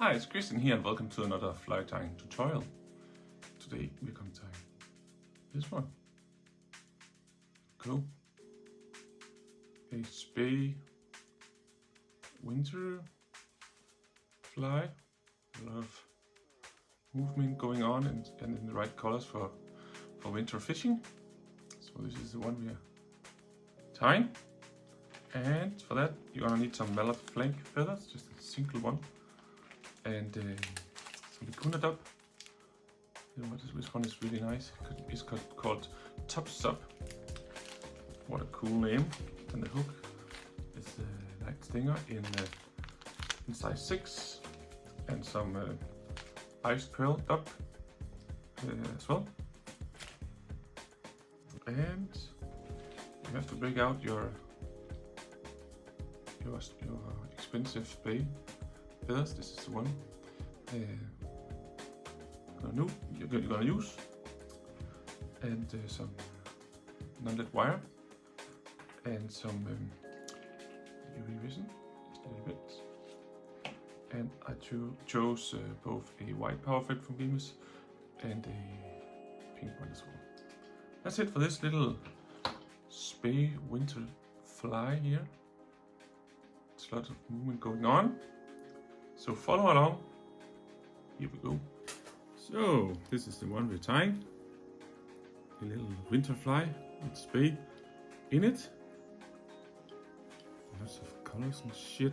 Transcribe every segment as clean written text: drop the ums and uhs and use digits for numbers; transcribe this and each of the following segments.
Hi, it's Christian here and welcome to another fly tying tutorial. Today we're going to tie this one. Cool. A Spey winter fly. A lot of movement going on and in the right colors for winter fishing. So this is the one we are tying. And for that you're gonna need some mallet flank feathers, just a single one. And some Vicuna dub. This one is really nice. It's called Top Stop. What a cool name. And the hook is a light stinger in size 6, and some ice pearl dub as well. And you have to break out your expensive Spey feathers. This is the one you're gonna use, and some Nonlead wire and some UV resin, just a little bit. And I chose both a white powerthread from Veevus and a pink one as well. That's it for this little Spey winter fly here. There's a lot of movement going on. So follow along. Here we go. So this is the one we're tying. A little winter fly with Spey in it. Lots of colors and shit.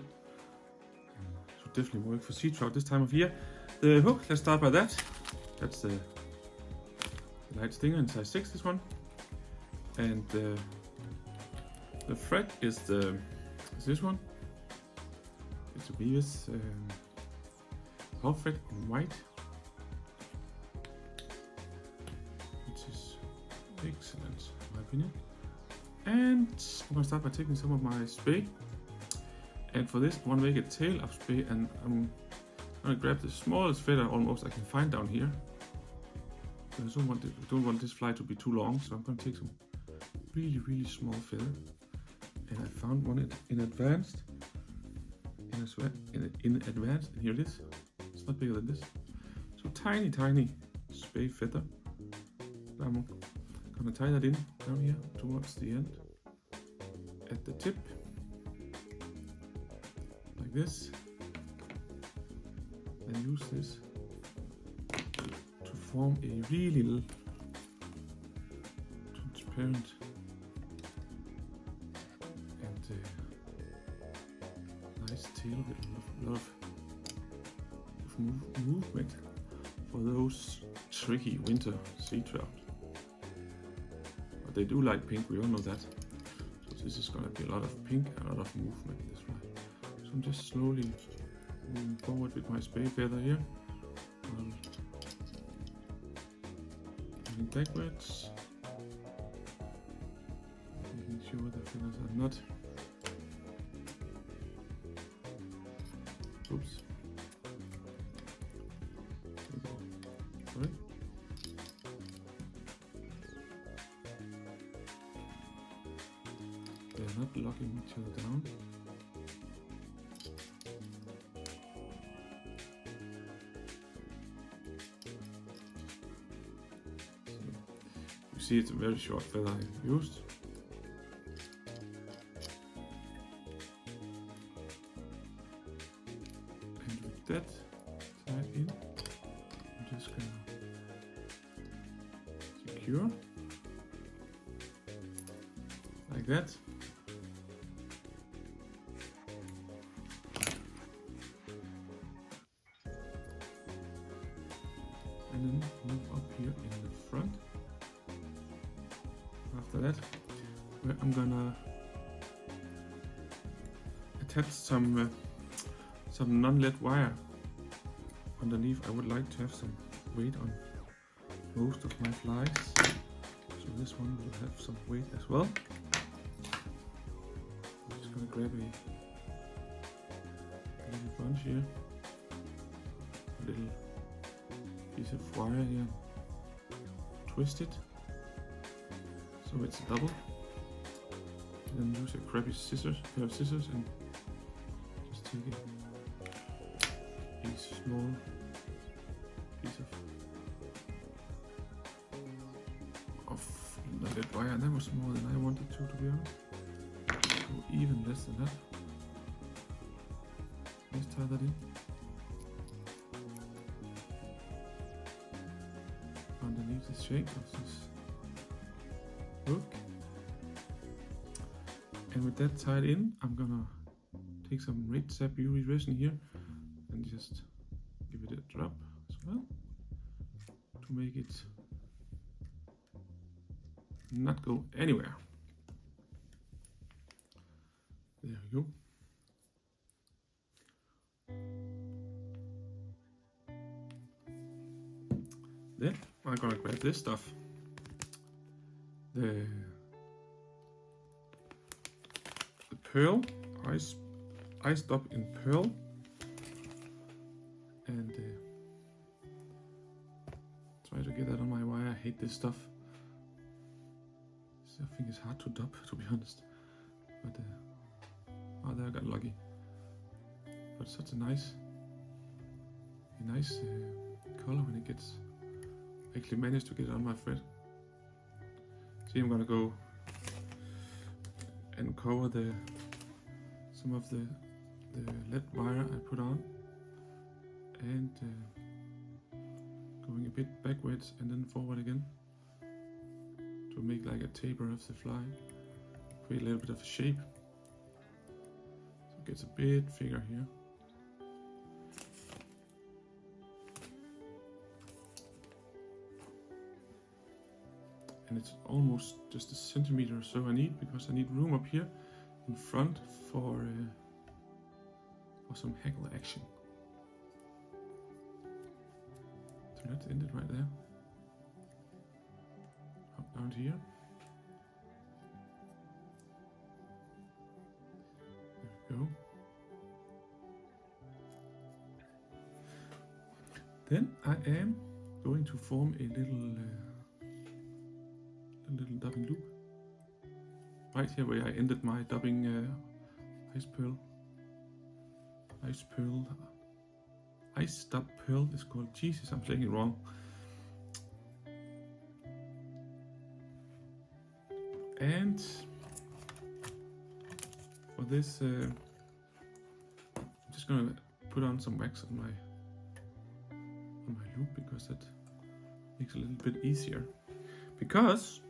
Should definitely work for sea trout this time of year. The hook, let's start by that. That's the light stinger in size 6, this one. And the thread is this one. It's a Veevus powerthread in white, which is excellent in my opinion. And I'm gonna start by taking some of my Spey, and for this I want to make a tail of Spey, and I'm gonna grab the smallest feather almost I can find down here. I don't want this fly to be too long, so I'm gonna take some really small feather, and I found one in advanced. In advance, and here it is. It's not bigger than this. So tiny Spey feather. I'm gonna tie that in down here towards the end, at the tip, like this. Then use this to form a really transparent and nice tail with a lot of movement for those tricky winter sea trout. But they do like pink, we all know that. So this is going to be a lot of pink and a lot of movement in this fly. So I'm just slowly moving forward with my Spey feather here. Moving backwards. Making sure the feathers are not. Oops. Sorry. They're not locking each other down. So you see it's a very short feather I used. That tied in, I'm just gonna secure like that. And then move up here in the front. After that, where I'm gonna attach some Nonlead wire underneath. I would like to have some weight on most of my flies, so this one will have some weight as well. I'm just gonna grab a little bunch here, a little piece of wire here, twist it so it's a double, and then use a crappy pair of scissors and just take it a small piece of nonlead wire. That was more than I wanted to be honest. So even less than that. Let's tie that in. Underneath the shape of this hook. And with that tied in, I'm gonna take some Raidzap UV resin here and just give it a drop as well to make it not go anywhere. There we go. Then I'm gonna grab this stuff. The pearl, iced up in pearl, and try to get that on my wire. I hate this stuff. I think it's hard to dub, to be honest. But oh, there I got lucky. But such a nice color when it gets. Actually managed to get it on my thread. See, I'm gonna go and cover some of the lead wire I put on, and going a bit backwards and then forward again to make like a taper of the fly, create a little bit of a shape, so it gets a bit bigger here. And it's almost just a centimeter or so I need, because I need room up here in front for some haggle action. So let's end it right there. Up down to here. There we go. Then I am going to form a little dubbing loop right here where I ended my dubbing ice dub pearl is called. Jesus, I'm saying it wrong. And for this I'm just gonna put on some wax on my loop, because that makes it a little bit easier. Because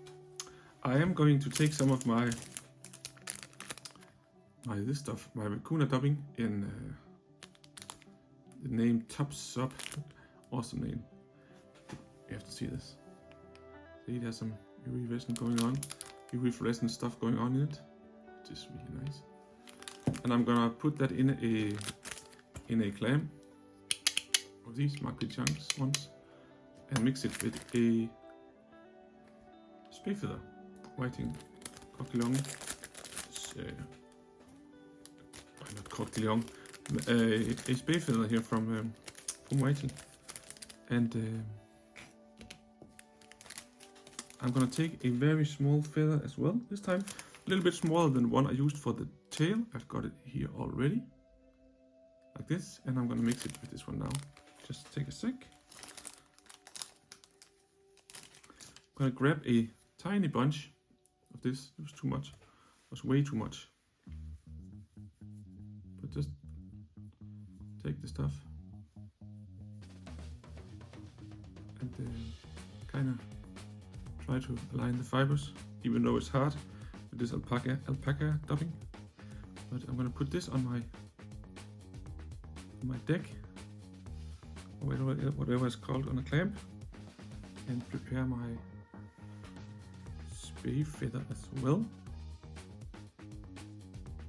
I am going to take some of my Vicuna dubbing in the name Top Sub. Awesome name. You have to see this. See, there's some UV resin going on, UV resin stuff going on in it, which is really nice. And I'm gonna put that in a clam of these Marquee chunks ones, and mix it with a Spey feather, whiting, Krogh, not Krogh, a Spey feather here from whiting, and I'm gonna take a very small feather as well. This time a little bit smaller than the one I used for the tail. I've got it here already, like this, and I'm gonna mix it with this one now. Just take a sec. I'm gonna grab a tiny bunch of this. It was too much. It was way too much. But just take the stuff and kind of try to align the fibers, even though it's hard with this alpaca dubbing. But I'm gonna put this on my deck, or whatever it's called, on a clamp, and prepare my Spey feather as well.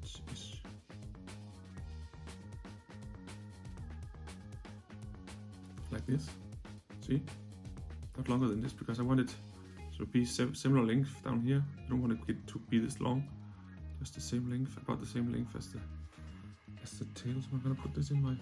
Jeez. Like this. See? Not longer than this, because I want it to be similar length down here. I don't want it to be this long. Just the same length, about the same length as the tail. So I'm gonna put this in my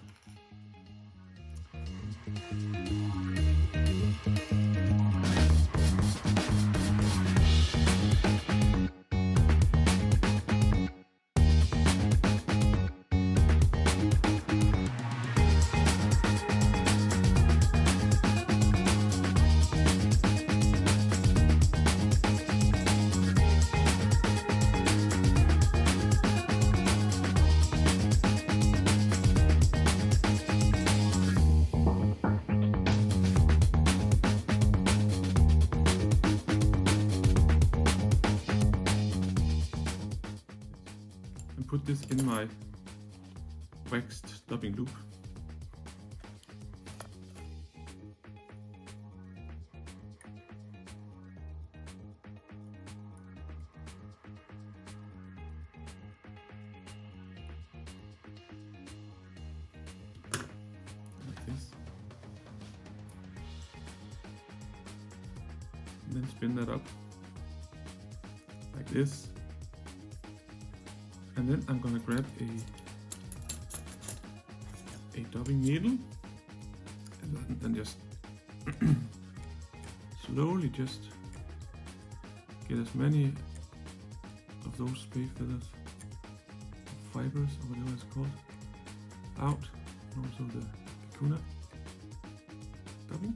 put this in my waxed dubbing loop. Like this. And then spin that up like this. And then I'm gonna grab a dubbing needle and then just slowly just get as many of those spey feathers, fibers or whatever it's called, out, and also the Vicuna dubbing.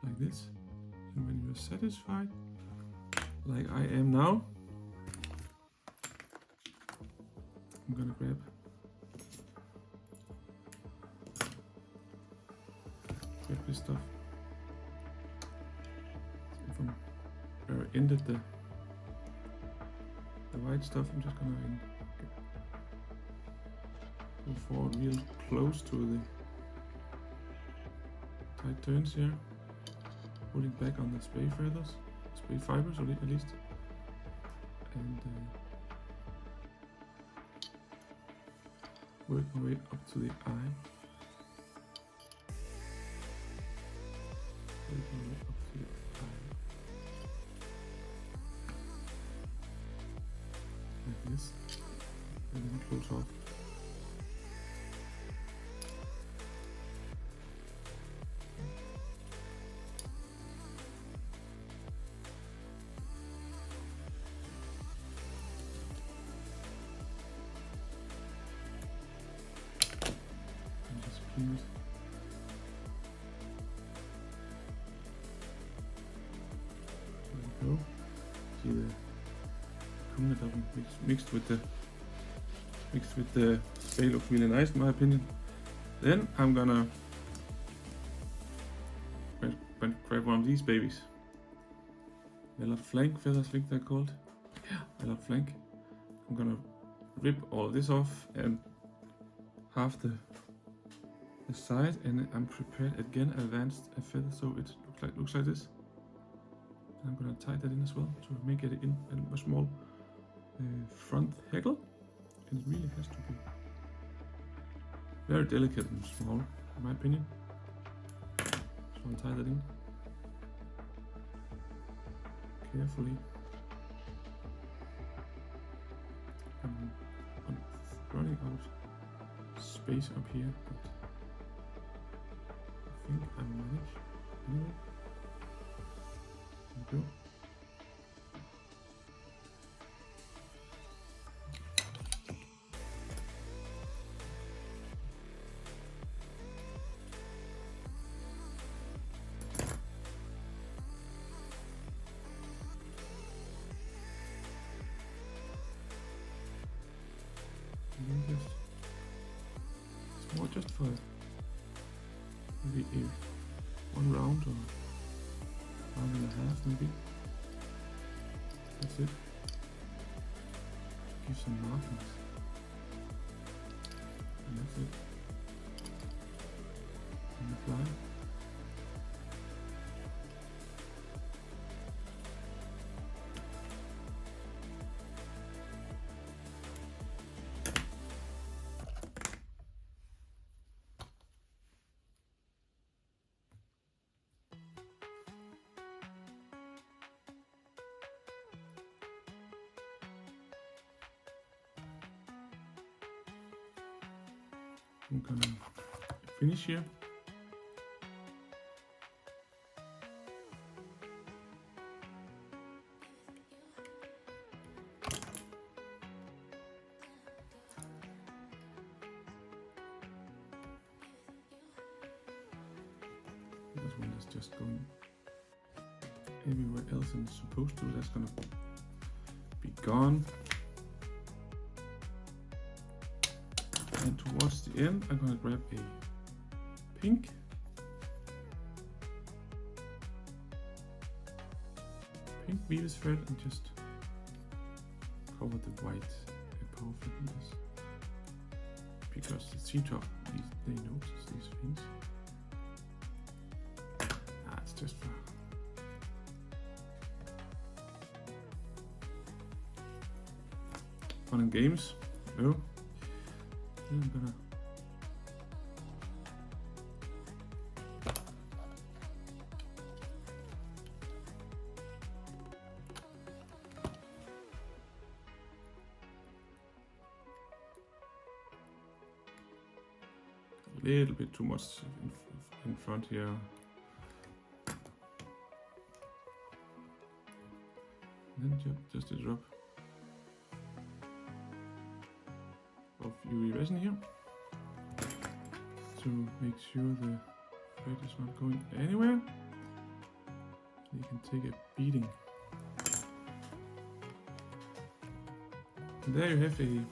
Like this. And when you're satisfied, like I am now, I'm gonna grab this stuff. From where I ended the white stuff, I'm just gonna go forward real close to the tight turns here, pulling back on the spey feathers. Spey fibers, or at least, and work my way up to the eye. Work my way up to the eye. Like this, and then close off. There we go. See the Vicuna dubbing mixed with the spey looks really nice in my opinion. Then I'm gonna grab one of these babies. Velvet flank feathers, I think they're called. Yeah, velvet flank. I'm gonna rip all this off and half the side, and I'm prepared again, advanced a feather, so it looks like this. And I'm gonna tie that in as well to make it in a small front haggle, and it really has to be very delicate and small, in my opinion. So I'll tie that in carefully. I'm running out space up here, but I think I manage anyway. There we go. And then just, it's more just for maybe one round or round and a half maybe. That's it. Give some markings. And that's it. And the fly. I'm gonna finish here. This one is just going everywhere else than it's supposed to. That's gonna be gone. And towards the end, I'm gonna grab a pink. pink Veevus thread and just cover the white powerthread with this. Because the C-top, they notice these things. It's just for fun and games. Oh, then I'm gonna a little bit too much in front here. And then just a drop of UV resin here to make sure the thread is not going anywhere. You can take a beating. And there you have a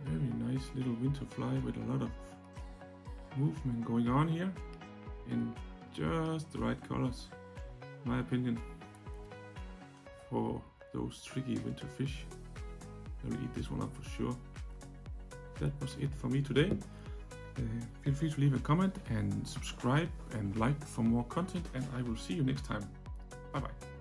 very nice little winter fly with a lot of movement going on here in just the right colors, in my opinion, for those tricky winter fish. I will eat this one up for sure. That was it for me today. Feel free to leave a comment and subscribe and like for more content, and I will see you next time. Bye bye.